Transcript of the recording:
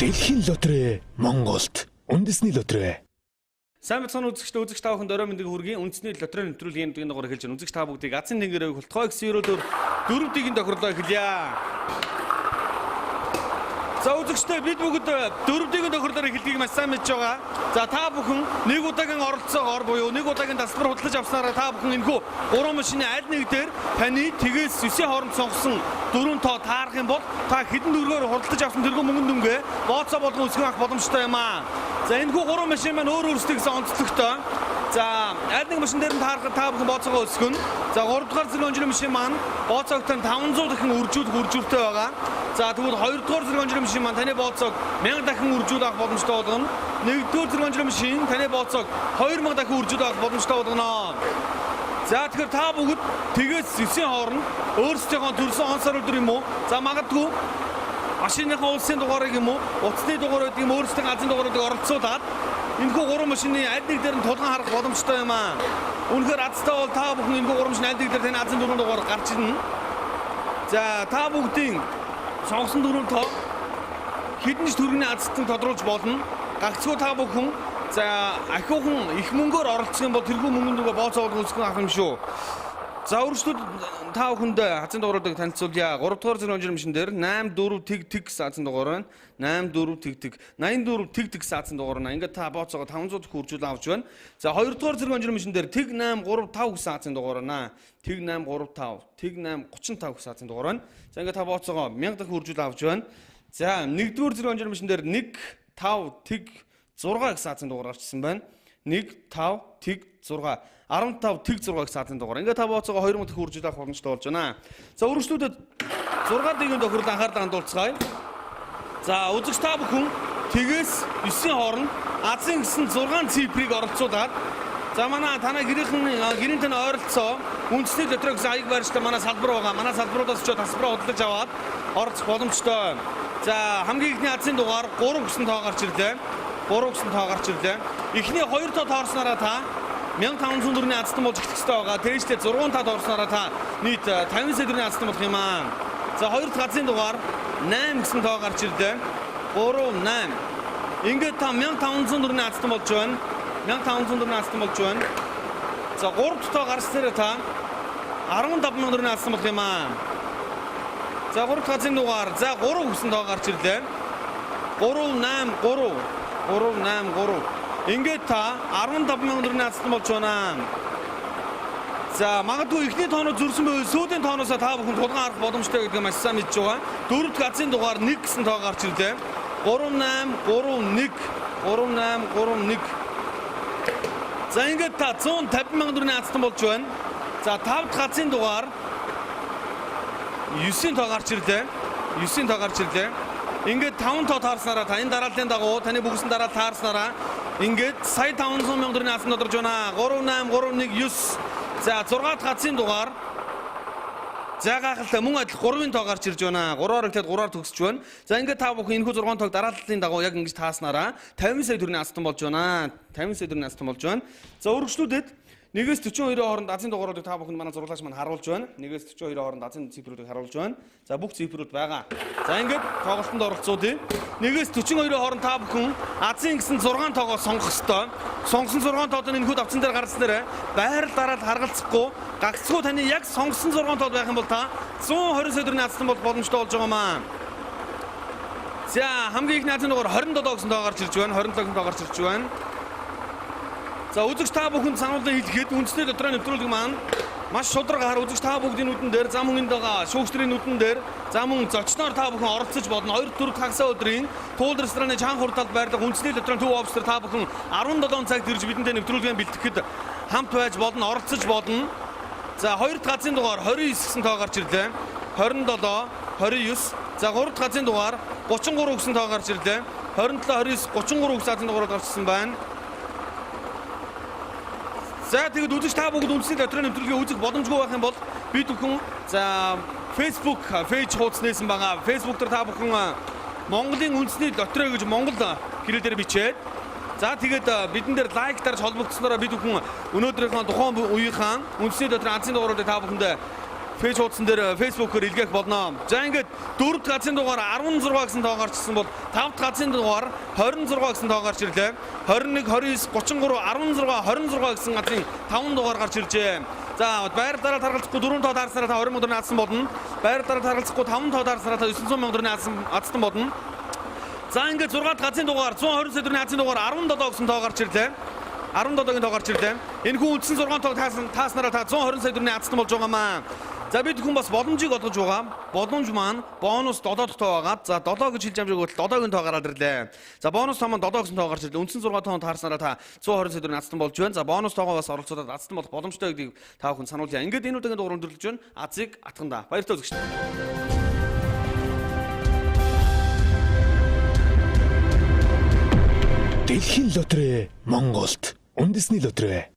Дэлхийн лотерей Монголд үндэсний лотерей. Сайн бацхан үзэгч та бүхэнд орой мэндийг хүргэе. Үндэсний лотерейн нэвтрүүлгийн дугаар ногоор эхэлж байна. Үзэгч та бүгдийг азын тэнгэрийг хултгой гэсэн өрөөлөөр дөрөвдгийн тохирлоо эхэлье. За үзэгчтэй бид бүгд дөрөвдгийн тохирлоор эхэлхийг маш сайн мэдж байгаа. За та бүхэн нэг удаагийн оролцоогоор буюу нэг удаагийн тасалбар худалдаж авснараа та бүхэн энэхүү 3 машины аль нэг дээр таны тгээс 9 хооронд сонгосон 4 тоо таарах юм бол та хэдэн төгрөгөөр худалдаж авсан тэргүй мөнгөнд дүнгээ бооцоо болгон өсгөх боломжтой юм аа. За энэхүү 3 машин маань өөр өөрсдийнхээ онцлогтой. За аль нэг машин дээр нь таарахад та бүхэн бооцоогоо өсгөнө. За 3 дугаар зэрэг онжирын машин маань бооцоогтой 500 дахин үржүүлэлттэй байгаа. За тэгвэл 2 дугаар зэрэг онжирын машин маань таны бооцоог 1000 дахин үржүүлэх боломжтой болгоно. 1-р зэрэг онжирын машин таны бооцоог 2000 дахин үржүүлэх боломжтой болгоно. За тэгэхээр та бүгд тгээс 9 хооронд өөрсдийнхөө төрсөн он сар өдөр юм уу? За магадгүй машиныхаа улсын дугаарыг юм уу? Утасны дугаар гэдэг юм өөрсдийн азийн дугааруудыг оролцуулаад энэхүү 3 машины аль нэг дээр нь тулган харах боломжтой юм аа. Үнэхээр азтай бол та бүхэн энэхүү 3 машины аль нэг дээр таны азийн 4 дугаар гарч ирнэ. За та бүгдийн сонгосон 4 тоо хэдэн ч төгрөгийн азтан тодруулж болно. Гагцгүй та бүхэн за ахиухан их мөнгөөр оролцох юм бол тэргүй мөнгөнд нөгөө бооцоо болгох авах юм шүү. За өөрсдөө та бүхэнд азийн дугааруудыг танилцуулъя. 3 дугаар зэрэг онжирын машин дээр 84 тэг гэсэн азийн дугаар байна. 84 тэг 84 тэг гэсэн азийн дугаар байна. Ингээд та бооцоогоо 500 төгрөг үржүүлэн авч байна. За 2 дугаар зэрэг онжирын машин дээр тэг 835 гэсэн азийн дугаар байна. Тэг 835 тэг 835 гэсэн азийн дугаар байна. За ингээд та бооцоогоо 1000 төгрөг үржүүлэн авч байна. За 1-р зэрэг онжирын машин дээр 1 5 тэг 6 гэсэн азийн дугаар гарчсан байна. 1 5 тэг 6 15 тэг 6 гэсэн азийн дугаар. Ингээд та бооцоогоо 2000 төгрөг үржүүлэх боломжтой болж байна. За өргөжлүүдэд 6 дэгийн тохирлоо анхаарлаа хандуулцгаая. За үзэгч та бүхэн тгээс 9 хооронд азийн гэсэн 6 цифрыг оролцуулаад за манай танай гэрийн тань ойролцоо үндэсний лотерей гэсэн аяг байрштай манай салбар байгаа. Манай салбаруудаас ч тасалбараа худалдаж аваад оролцох боломжтой. За хамгийн ихний азийн дугаар 3 гэсэн тоо гарч ирлээ. 3 гэсэн тоо гарч ирлээ. Эхний 2 тоо тоорснараа та 1500 төгрөгийн азтан болж эхлэх ёстой байгаа. Тэржтэй 6 тоо тоорснараа та нийт 50 сая төгрөгийн азтан болох юм аа. За 2 дахь азийн дугаар 8 гэсэн тоо гарч ирлээ. 3 8. Ингээд та 1500 төгрөгийн азтан болж байна. 1500 төгрөгийн азтан болж байна. За 3 дахь тоо гарснараа та 15000 төгрөгийн азтан болох юм аа. За 3 дахь азийн дугаар за 3 гэсэн тоо гарч ирлээ. 3 8 3 383. Ингээд та 15000 төгрөгийн азтан болж байна. За магадгүй ихний тооноо зөрсөн байвал сүүлийн тооноосоо та бүхэн тулган харах боломжтой гэдгийг маш сайн мэдж байгаа. 4 дахь азийн дугаар 1 гэсэн тоо гарч ирлээ. 38 31 38 31. За ингээд та 150000 төгрөгийн азтан болж байна. За 5 дахь азийн дугаар 9 тоо гарч ирлээ. 9 тоо гарч ирлээ. Ингээд 5 тоо таарснараа та энэ дарааллын дагуу таны бүгсэн дараал таарснараа ингээд сая 500 мянган төгрөгийн азтан тодорж байна. 38 31 9. За 6 дахь азийн дугаар за гахалтай мөн адил 3-ын тоо гарч ирж байна. 3-оор эхлээд 3-аар төгсөж байна. За ингээд та бүхэн энэхүү 6 тоог дарааллын дагуу яг ингэж тааснараа 50 сая төгрөгийн азтан болж байна. 50 сая төгрөгийн азтан болж байна. За өргөжлүүдэд 1-ээс 42 хооронд азийн дугааруудыг та бүхэнд манай зурлагч маань харуулж байна. 1-ээс 42 хооронд азийн цифруудыг харуулж байна. За бүх цифрүүд байгаа. За ингээд тоглолтод оролцоодъя. 1-ээс 42 хооронд та бүхэн азийн гэсэн 6 тоогоо сонгох ёстой. Сонгосон 6 тоод нь энэхүү давцан дээр гарсан дээрээ байрал дараад харгалзахгүй гагцгүй таны яг сонгосон 6 тоод байх юм бол та 120 сая төгрөгийн азтан болох боломжтой болж байгаа маа. За хамгийн ихний азийн дугаар 27 гэсэн тоо гарч ирж байна. 27 гэсэн тоо гарч ирж байна. За үзэгч та бүхэнд сануулгын хэлэхэд үндэсний лотерей нэвтрүүлэг маань маш шударгаар үзэгч та бүгдийн нүдэн дээр зам хүнд байгаа шүүгчдрийн нүдэн дээр за мөн зочноор та бүхэн оролцож болно. 2-4 хагасаа өдрийн Туул рестораны чанга хурдталд байрлах үндэсний лотерейн төв офис дээр та бүхэн 17 цагт ирж бидэнтэй нэвтрүүлгээ бэлтгэхэд хамт байж болно, оролцож болно. За 2 дахь азийн дугаар 29 гэсэн тоо гарч ирлээ. 27 29. За 3 дахь азийн дугаар 33 гэсэн тоо гарч ирлээ. 27 29 33 гэсэн азийн дугаараар гарчсан байна. За тэгэд үзэж та бүгд үндэсний лотерей нэвтрүүлгээ үзэх боломжгүй байх юм бол бид бүхэн за Facebook пэйж хуудас нээсэн байгаа. Facebook дээр та бүхэн Монголын үндэсний лотерей гэж Монгол хэрээр бичээд за тэгээд бидэн дээр лайк дарж холбогдсоноор бид бүхэн өнөөдрийнхөө тухайн үеийнхаа үндэсний лотерей азийн дугааруудыг та бүхэнд фейж хуудсан дээр фейсбүүкээр илгээх болно. За ингээд 4 дахь газрын дугаар 16 гэсэн тоо гарчсан бол 5 дахь газрын дугаар 26 гэсэн тоо гарч ирлээ. 21, 29, 33, 16, 26 гэсэн газрын 5 дугаар гарч иржээ. За байр дараа таргалзахгүй 4 тоо таарснараа та 20 мянга төгрөгийн алдсан болно. Байр дараа таргалзахгүй 5 тоо таарснараа та 900 мянга төгрөгийн алдсан болно. За ингээд 6 дахь газрын дугаар 120 сая төгрөгийн азийн дугаар 17 гэсэн тоо гарч ирлээ. 17-гийн тоо гарч ирлээ. Энэ хүн үндсэн 6 тоо тааснараа та 120 сая төгрөгийн алдсан болж байгаамаа. За бид хүн бас боломжийг олгож байгаа. Боломж маань бонус 7 дахь тоо байгаа. За 7 гэж хэлж амжаагүй бол 7-гийн тоо гараад ирлээ. За бонус тоо маань 7 гэсэн тоо гарч ирлээ. Үндсэн 6 тоо таарснараа та 120 сая төгрөгийн алдсан болж байна. За бонус тоогоо бас оролцоод алдсан болох боломжтой гэдгийг та бүхэн сануулъя. Ингээд энэ удаагийн дугаар өндөрлөж байна. Азийг атгандаа. Баяртай үзэгч. Дэлхийн лотерей Монголд үндэсний лотерей